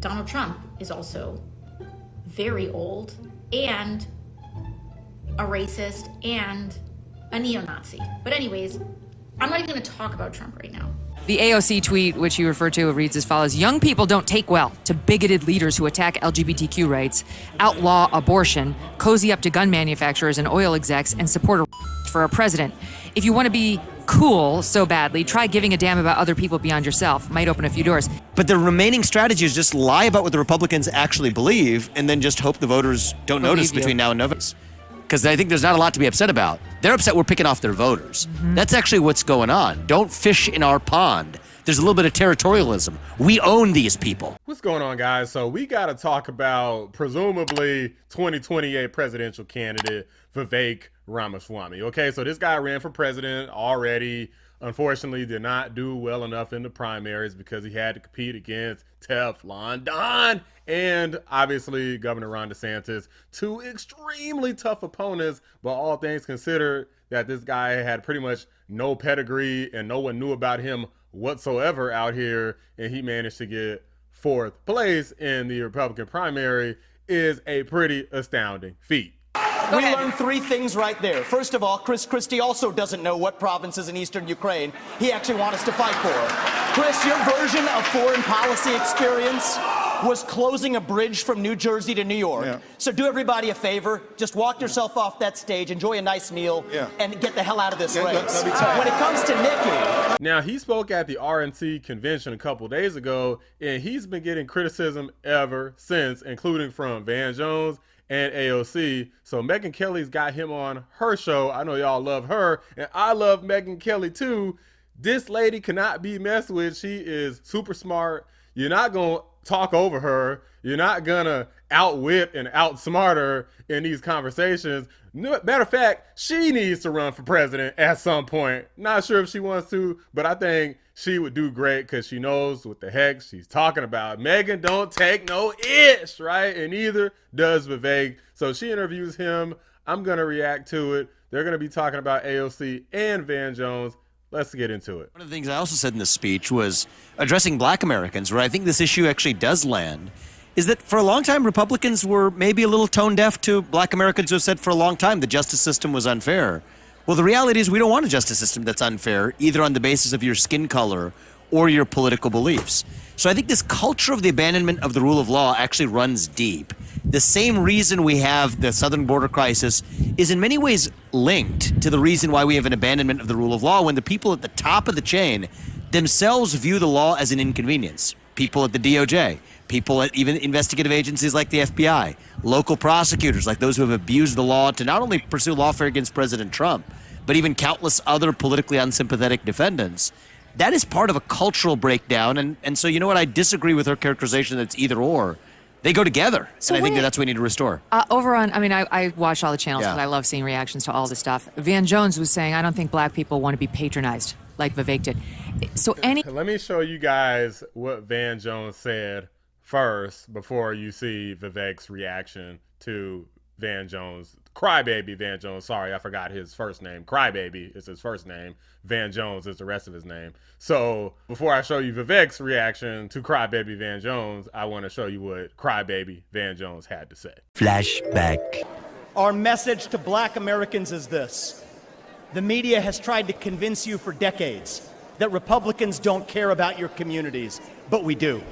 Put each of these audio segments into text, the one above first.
Donald Trump is also very old and a racist and a neo-Nazi. But anyways, I'm not even going to talk about Trump right now. The AOC tweet, which you refer to, reads as follows: young people don't take well to bigoted leaders who attack LGBTQ rights, outlaw abortion, cozy up to gun manufacturers and oil execs, and support for a president. If you want to be cool so badly, try giving a damn about other people beyond yourself. Might open a few doors. But the remaining strategy is just lie about what the Republicans actually believe and then just hope the voters don't notice between now and November. Because I think there's not a lot to be upset about. They're upset we're picking off their voters. That's actually what's going on. Don't fish in our pond. There's a little bit of territorialism. We own these people. What's going on, guys? So we got to talk about presumably 2028 presidential candidate Vivek Ramaswamy. Okay, so this guy ran for president already. Unfortunately, did not do well enough in the primaries because he had to compete against Teflon Don and obviously Governor Ron DeSantis, two extremely tough opponents. But all things considered, that this guy had pretty much no pedigree and no one knew about him whatsoever out here, and he managed to get 4th place in the Republican primary is a pretty astounding feat. We learned 3 things right there. First of all, Chris Christie also doesn't know what provinces in eastern Ukraine he actually wants us to fight for. Chris, your version of foreign policy experience was closing a bridge from New Jersey to New York. Yeah. So do everybody a favor, just walk yourself off that stage, enjoy a nice meal, and get the hell out of this race. When it comes to Nikki... Now, he spoke at the RNC convention a couple days ago, and he's been getting criticism ever since, including from Van Jones and AOC. So Megyn Kelly's got him on her show. I know y'all love her, and I love Megyn Kelly too. This lady cannot be messed with. She is super smart. You're not gonna talk over her. You're not gonna outwit and outsmart her in these conversations. Matter of fact, she needs to run for president at some point. Not sure if she wants to, but I think she would do great because she knows what the heck she's talking about. Megyn don't take no ish, right? And neither does Vivek. So she interviews him. I'm going to react to it. They're going to be talking about AOC and Van Jones. Let's get into it. One of the things I also said in this speech was addressing Black Americans, where I think this issue actually does land, is that for a long time, Republicans were maybe a little tone deaf to Black Americans who have said for a long time the justice system was unfair. Well, the reality is we don't want a justice system that's unfair, either on the basis of your skin color or your political beliefs. So I think this culture of the abandonment of the rule of law actually runs deep. The same reason we have the southern border crisis is in many ways linked to the reason why we have an abandonment of the rule of law, when the people at the top of the chain themselves view the law as an inconvenience. People at the DOJ, people at even investigative agencies like the FBI, local prosecutors like those who have abused the law to not only pursue lawfare against President Trump, but even countless other politically unsympathetic defendants. That is part of a cultural breakdown. And so, you know what? I disagree with her characterization that it's either or. They go together. So and I think that's what we need to restore. Over on, I watch all the channels because I love seeing reactions to all this stuff. Van Jones was saying, I don't think Black people want to be patronized like Vivek did. So let me show you guys what Van Jones said first before you see Vivek's reaction to Van Jones. Crybaby Van Jones. Sorry, I forgot his first name. Crybaby is his first name. Van Jones is the rest of his name. So before I show you Vivek's reaction to Crybaby Van Jones, I want to show you what Crybaby Van Jones had to say. Flashback. Our message to Black Americans is this. The media has tried to convince you for decades that Republicans don't care about your communities, but we do.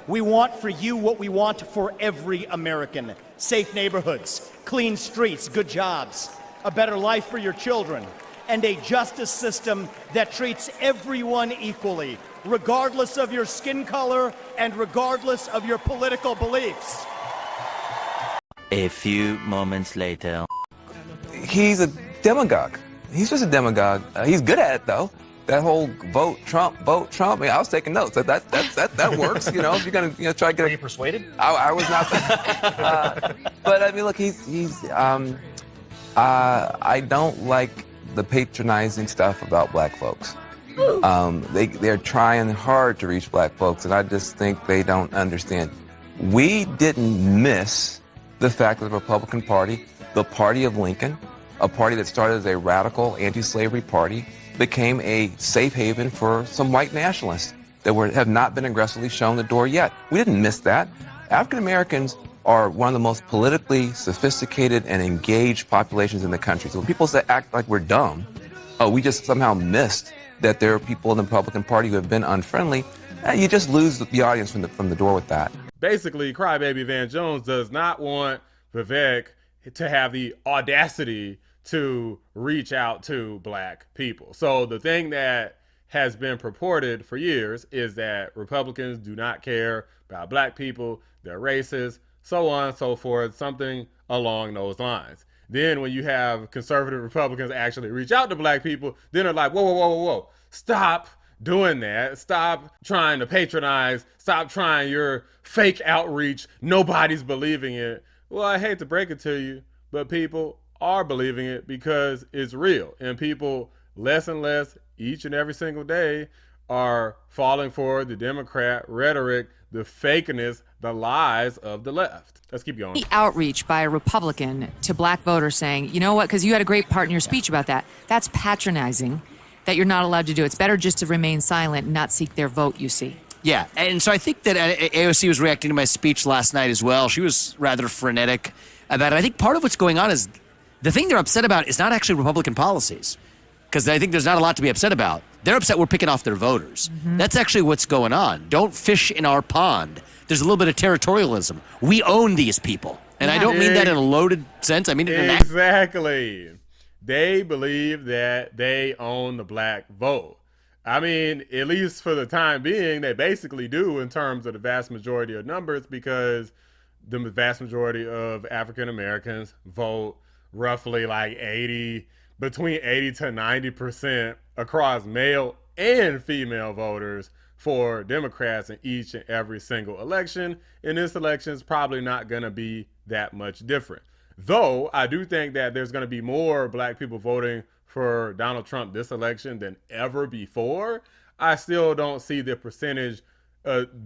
We want for you what we want for every American. Safe neighborhoods, clean streets, good jobs, a better life for your children, and a justice system that treats everyone equally, regardless of your skin color and regardless of your political beliefs. A few moments later. He's a demagogue. He's just a demagogue. He's good at it, though. That whole vote Trump. I mean, I was taking notes. That works. You know, if you're gonna try to get. Were you persuaded? I was not. But I mean, look, I don't like the patronizing stuff about Black folks. They're trying hard to reach Black folks, and I just think they don't understand. We didn't miss the fact that the Republican Party, the party of Lincoln, a party that started as a radical anti-slavery party, became a safe haven for some white nationalists. that have not been aggressively shown the door yet. We didn't miss that. African Americans are one of the most politically sophisticated and engaged populations in the country. So when people act like we're dumb, we just somehow missed that there are people in the Republican Party who have been unfriendly, you just lose the audience from the door with that. Basically, Crybaby Van Jones does not want Vivek to have the audacity to reach out to black people. So the thing that has been purported for years is that Republicans do not care about black people, they're racist, so on and so forth, something along those lines. Then when you have conservative Republicans actually reach out to black people, then they're like, whoa, whoa, whoa, whoa, whoa, stop doing that. Stop trying to patronize. Stop trying your fake outreach. Nobody's believing it. Well, I hate to break it to you, but people are believing it because it's real. And people less and less each and every single day are falling for the Democrat rhetoric, the fakeness, the lies of the left. Let's keep going. The outreach by a Republican to black voters saying, you know what, because you had a great part in your speech about that. That's patronizing that you're not allowed to do. It's better just to remain silent and not seek their vote, you see. Yeah, and so I think that AOC was reacting to my speech last night as well. She was rather frenetic about it. I think part of what's going on is the thing they're upset about is not actually Republican policies, because I think there's not a lot to be upset about. They're upset we're picking off their voters. Mm-hmm. That's actually what's going on. Don't fish in our pond. There's a little bit of territorialism. We own these people. And I don't mean that in a loaded sense. I mean it in an exactly. They believe that they own the black vote. I mean, at least for the time being, they basically do in terms of the vast majority of numbers, because the vast majority of African Americans vote roughly like between 80 to 90% across male and female voters for Democrats in each and every single election. And this election is probably not going to be that much different. Though I do think that there's going to be more black people voting for Donald Trump this election than ever before, I still don't see the percentage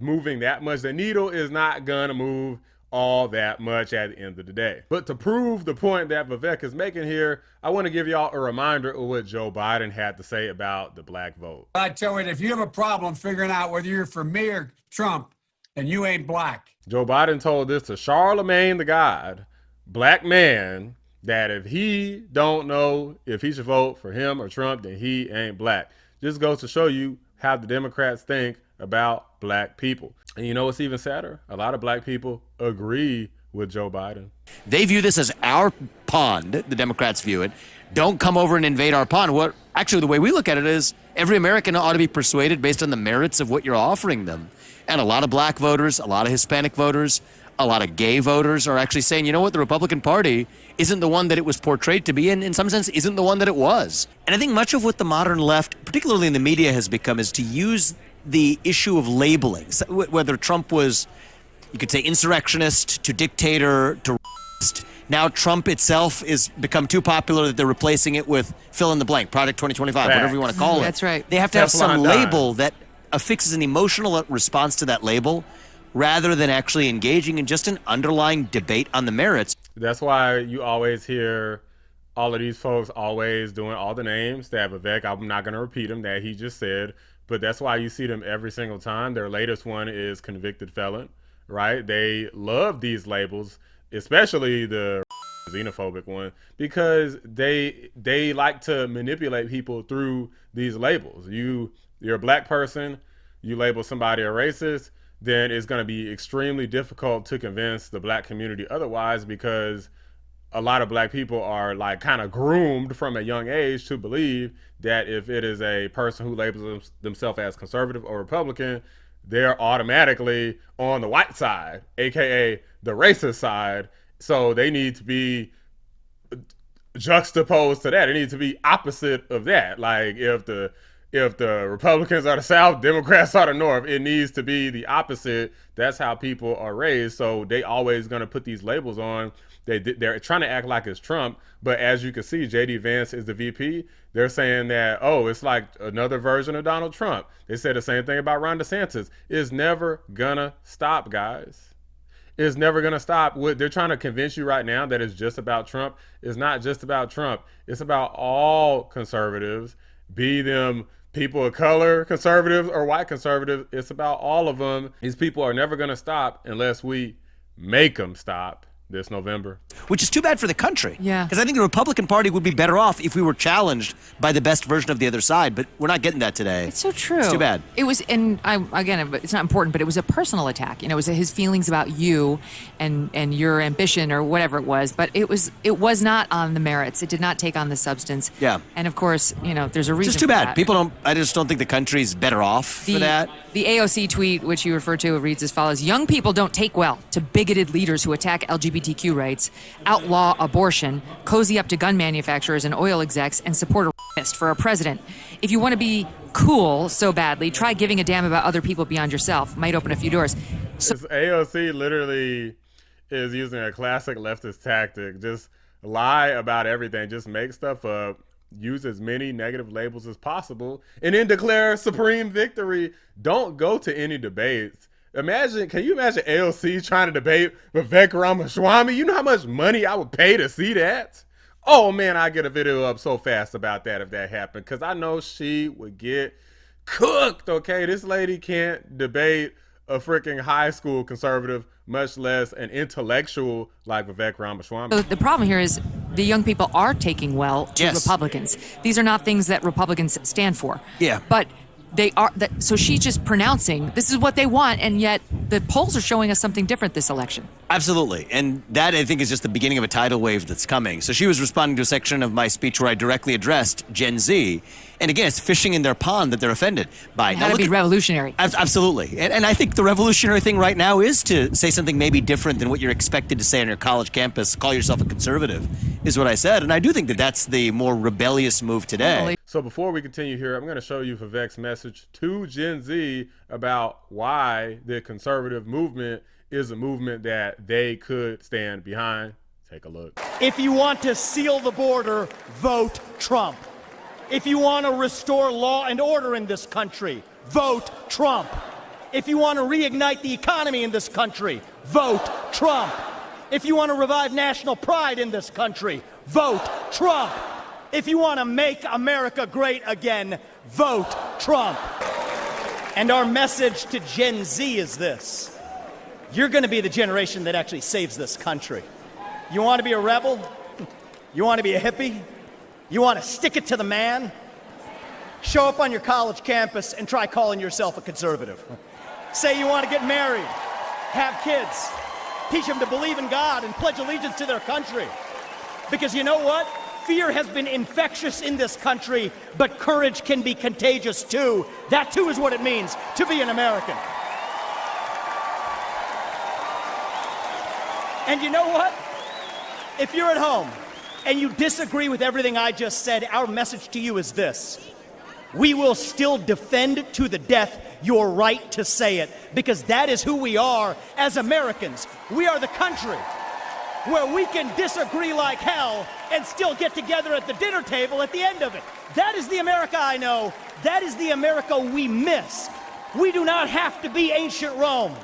moving that much. The needle is not going to move all that much at the end of the day. But to prove the point that Vivek is making here, I want to give y'all a reminder of what Joe Biden had to say about the black vote. I tell you, if you have a problem figuring out whether you're for me or Trump, then you ain't black. Joe Biden told this to Charlemagne the God, black man, that if he don't know if he should vote for him or Trump, then he ain't black. Just goes to show you how the Democrats think about black people. And you know what's even sadder? A lot of black people agree with Joe Biden. They view this as our pond. The Democrats view it. Don't come over and invade our pond. What actually, the way we look at it is every American ought to be persuaded based on the merits of what you're offering them. And a lot of black voters, a lot of Hispanic voters, a lot of gay voters are actually saying, you know what, the Republican Party isn't the one that it was portrayed to be, and in some sense isn't the one that it was. And I think much of what the modern left, particularly in the media, has become is to use the issue of labeling, whether Trump was, you could say, insurrectionist to dictator to racist. Now Trump itself is become too popular that they're replacing it with fill in the blank, Project 2025, whatever you want to call it. That's right. They have to have some label that affixes an emotional response to that label, rather than actually engaging in just an underlying debate on the merits. That's why you always hear all of these folks always doing all the names that Vivek, I'm not going to repeat them, that he just said, but that's why you see them every single time. Their latest one is convicted felon, right? They love these labels, especially the xenophobic one, because they like to manipulate people through these labels. You're a black person, you label somebody a racist, then it's going to be extremely difficult to convince the black community otherwise, because a lot of black people are like kind of groomed from a young age to believe that if it is a person who labels themselves as conservative or Republican, they're automatically on the white side, aka the racist side. So they need to be juxtaposed to that. It needs to be opposite of that. Like if the Republicans are the South, Democrats are the North, it needs to be the opposite. That's how people are raised. So they always going to put these labels on. They're trying to act like it's Trump. But as you can see, J.D. Vance is the VP. They're saying that, oh, it's like another version of Donald Trump. They said the same thing about Ron DeSantis. It's never going to stop, guys. It's never going to stop. They're trying to convince you right now that it's just about Trump. It's not just about Trump. It's about all conservatives, be them people of color conservatives or white conservatives. It's about all of them. These people are never going to stop unless we make them stop this November. Which is too bad for the country. Yeah. Because I think the Republican Party would be better off if we were challenged by the best version of the other side, but we're not getting that today. It's so true. It's too bad. It was, and again, it's not important, but it was a personal attack. You know, it was his feelings about you and your ambition or whatever it was. But it was not on the merits. It did not take on the substance. Yeah. And of course, you know, there's a reason. Just too for bad. that. I just don't think the country's better off for that. The AOC tweet, which you refer to, reads as follows: "Young people don't take well to bigoted leaders who attack LGBTQ rights, outlaw abortion, cozy up to gun manufacturers and oil execs, and support a rapist for a president. If you want to be cool so badly, try giving a damn about other people beyond yourself. Might open a few doors." So This AOC literally is using a classic leftist tactic. Just lie about everything. Just make stuff up. Use as many negative labels as possible, and then declare supreme victory. Don't go to any debates. Can you imagine AOC trying to debate Vivek Ramaswamy? You know how much money I would pay to see that? Oh man, I get a video up so fast about that if that happened, because I know she would get cooked. Okay, this lady can't debate a freaking high school conservative, much less an intellectual like Vivek Ramaswamy. the problem here is the young people are taking well to Yes. Republicans. These are not things that Republicans stand for. Yeah. But they are. So she's just pronouncing this is what they want, and yet the polls are showing us something different this election. Absolutely. And that, I think, is just the beginning of a tidal wave that's coming. So she was responding to a section of my speech where I directly addressed Gen Z. And again, it's fishing in their pond that they're offended by. How to be revolutionary. Absolutely. And I think the revolutionary thing right now is to say something maybe different than what you're expected to say on your college campus. Call yourself a conservative, is what I said. And I do think that that's the more rebellious move today. So before we continue here, I'm going to show you Vivek's message to Gen Z about why the conservative movement is a movement that they could stand behind. Take a look. If you want to seal the border, vote Trump. If you want to restore law and order in this country, vote Trump. If you want to reignite the economy in this country, vote Trump. If you want to revive national pride in this country, vote Trump. If you want to make America great again, vote Trump. And our message to Gen Z is this: you're going to be the generation that actually saves this country. You want to be a rebel? You want to be a hippie? You want to stick it to the man? Show up on your college campus and try calling yourself a conservative. Say you want to get married, have kids, teach them to believe in God and pledge allegiance to their country. Because you know what? Fear has been infectious in this country, but courage can be contagious too. That too is what it means to be an American. And you know what? If you're at home and you disagree with everything I just said, our message to you is this: we will still defend to the death your right to say it, because that is who we are as Americans. We are the country where we can disagree like hell and still get together at the dinner table at the end of it. That is the America I know. That is the America we miss. We do not have to be ancient Rome.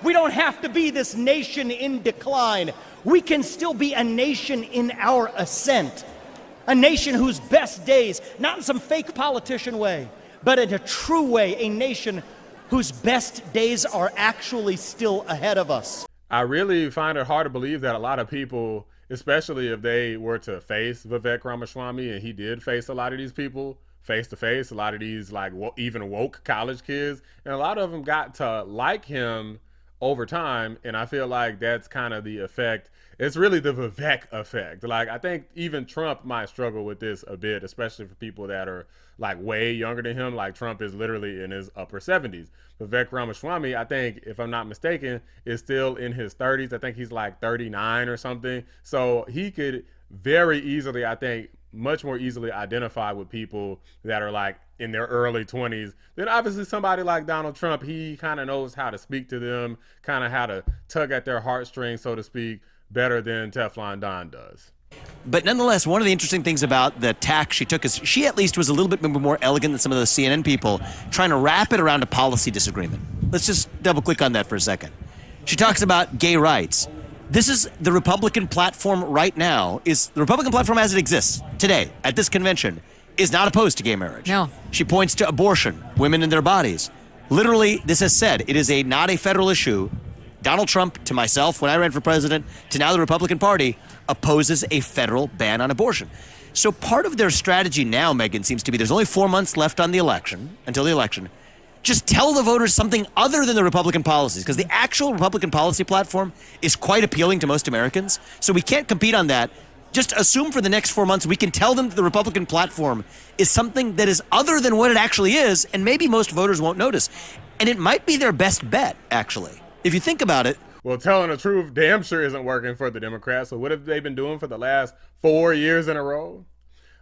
We don't have to be this nation in decline. We can still be a nation in our ascent. A nation whose best days, not in some fake politician way, but in a true way, a nation whose best days are actually still ahead of us. I really find it hard to believe that a lot of people, especially if they were to face Vivek Ramaswamy, and he did face a lot of these people face to face, a lot of these even woke college kids, and a lot of them got to like him over time. And I feel like that's kind of the effect. It's really the Vivek effect. Like, I think even Trump might struggle with this a bit, especially for people that are like way younger than him. Like, Trump is literally in his upper 70s. Vivek Ramaswamy, I think, if I'm not mistaken, is still in his 30s. I think he's like 39 or something. So he could very easily, I think, much more easily identify with people that are like in their early 20s. Then obviously somebody like Donald Trump, he kind of knows how to speak to them, kind of how to tug at their heartstrings, so to speak, better than Teflon Don does. But nonetheless, one of the interesting things about the tack she took is she at least was a little bit more elegant than some of the CNN people, trying to wrap it around a policy disagreement. Let's just double click on that for a second. She talks about gay rights. This is the Republican platform right now, is the Republican platform as it exists today at this convention, is not opposed to gay marriage. No. She points to abortion, women in their bodies. Literally, this has said it is not a federal issue. Donald Trump, to myself when I ran for president, to now the Republican Party, opposes a federal ban on abortion. So part of their strategy now, Megyn, seems to be there's only 4 months left on the election, until the election. Just tell the voters something other than the Republican policies, because the actual Republican policy platform is quite appealing to most Americans. So we can't compete on that. Just assume for the next 4 months we can tell them that the Republican platform is something that is other than what it actually is, and maybe most voters won't notice. And it might be their best bet, actually. If you think about it. Well, telling the truth damn sure isn't working for the Democrats. So what have they been doing for the last 4 years in a row?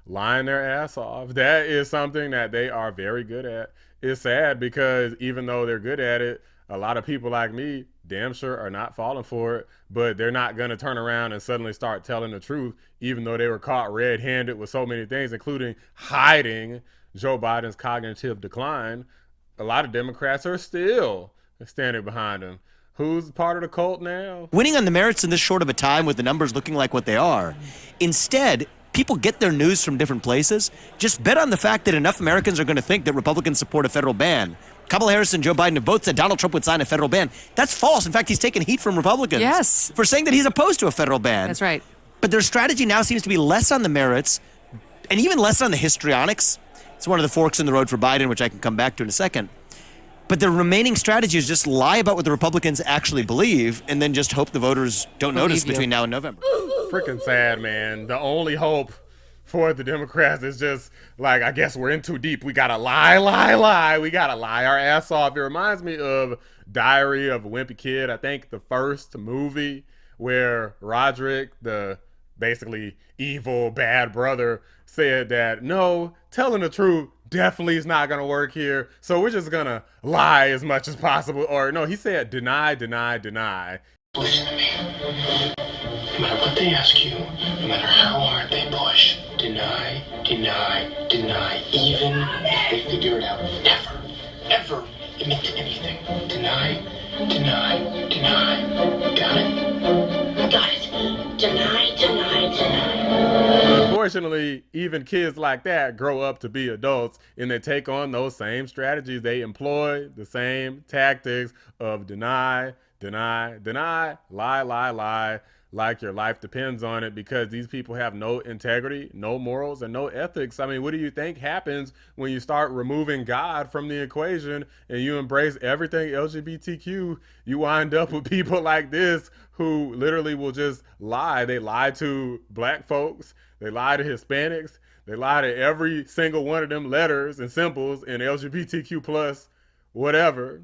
Lying their ass off. That is something that they are very good at. It's sad because even though they're good at it, a lot of people like me damn sure are not falling for it, but they're not going to turn around and suddenly start telling the truth, even though they were caught red-handed with so many things, including hiding Joe Biden's cognitive decline. A lot of Democrats are still standing behind him. Who's part of the cult now? Winning on the merits in this short of a time with the numbers looking like what they are. Instead, people get their news from different places. Just bet on the fact that enough Americans are going to think that Republicans support a federal ban. Kamala Harris and Joe Biden have both said Donald Trump would sign a federal ban. That's false. In fact, he's taken heat from Republicans for saying that he's opposed to a federal ban. That's right. But their strategy now seems to be less on the merits and even less on the histrionics. It's one of the forks in the road for Biden, which I can come back to in a second. But the remaining strategy is just lie about what the Republicans actually believe and then just hope the voters don't notice between now and November. Freaking sad, man. The only hope for the Democrats is just like, I guess we're in too deep. We gotta lie. We gotta lie our ass off. It reminds me of Diary of a Wimpy Kid. I think the first movie where Roderick, the basically evil bad brother, said that no, telling the truth definitely is not gonna work here. So we're just gonna lie as much as possible. Or no, he said deny. Listen to me. No matter what they ask you, no matter how hard they push, deny. Even if they figure it out, ever admit to anything. Deny. Got it? Got it. Deny. Unfortunately, even kids like that grow up to be adults and they take on those same strategies. They employ the same tactics of deny, lie, like your life depends on it, because these people have no integrity, no morals, and no ethics. I mean, what do you think happens when you start removing God from the equation and you embrace everything LGBTQ? You wind up with people like this who literally will just lie. They lie to black folks. They lie to Hispanics. They lie to every single one of them letters and symbols in LGBTQ plus whatever.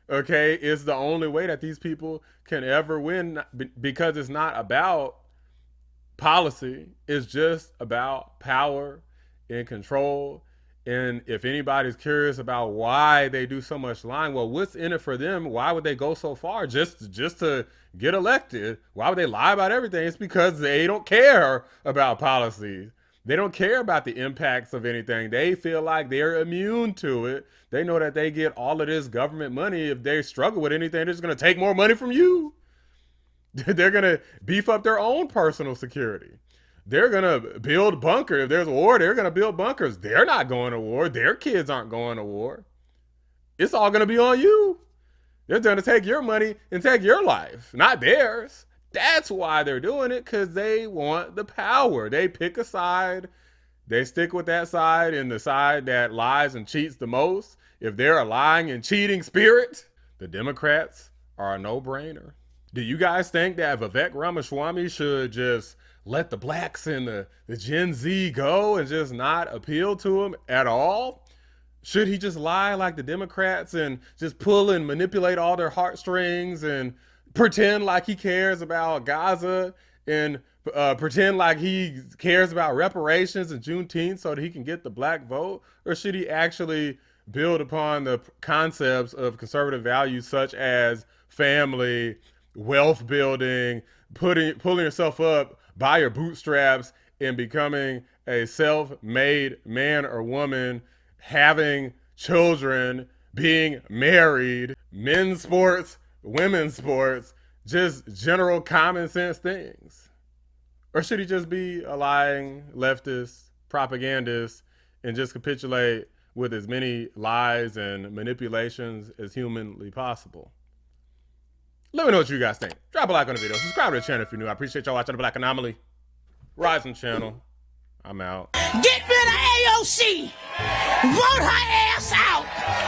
Okay, it's the only way that these people can ever win, because it's not about policy. It's just about power and control. And if anybody's curious about why they do so much lying, well, what's in it for them? Why would they go so far just to get elected? Why would they lie about everything? It's because they don't care about policies. They don't care about the impacts of anything. They feel like they're immune to it. They know that they get all of this government money. If they struggle with anything, they're just going to take more money from you. They're going to beef up their own personal security. They're going to build bunkers. If there's war, they're going to build bunkers. They're not going to war. Their kids aren't going to war. It's all going to be on you. They're going to take your money and take your life, not theirs. That's why they're doing it, because they want the power. They pick a side. They stick with that side, and the side that lies and cheats the most. If they're a lying and cheating spirit, the Democrats are a no-brainer. Do you guys think that Vivek Ramaswamy should just let the blacks and the Gen Z go and just not appeal to them at all? Should he just lie like the Democrats and just pull and manipulate all their heartstrings and pretend like he cares about Gaza and pretend like he cares about reparations and Juneteenth so that he can get the black vote? Or should he actually build upon the concepts of conservative values such as family, wealth building, pulling yourself up by your bootstraps and becoming a self-made man or woman, having children, being married, men's sports, women's sports, just general common sense things? Or should he just be a lying leftist propagandist and just capitulate with as many lies and manipulations as humanly possible. Let me know what you guys think. Drop a like on the video. Subscribe to the channel if you're new. I appreciate y'all watching the Black Anomaly Rising channel. I'm out. Get rid of AOC. Vote her ass out.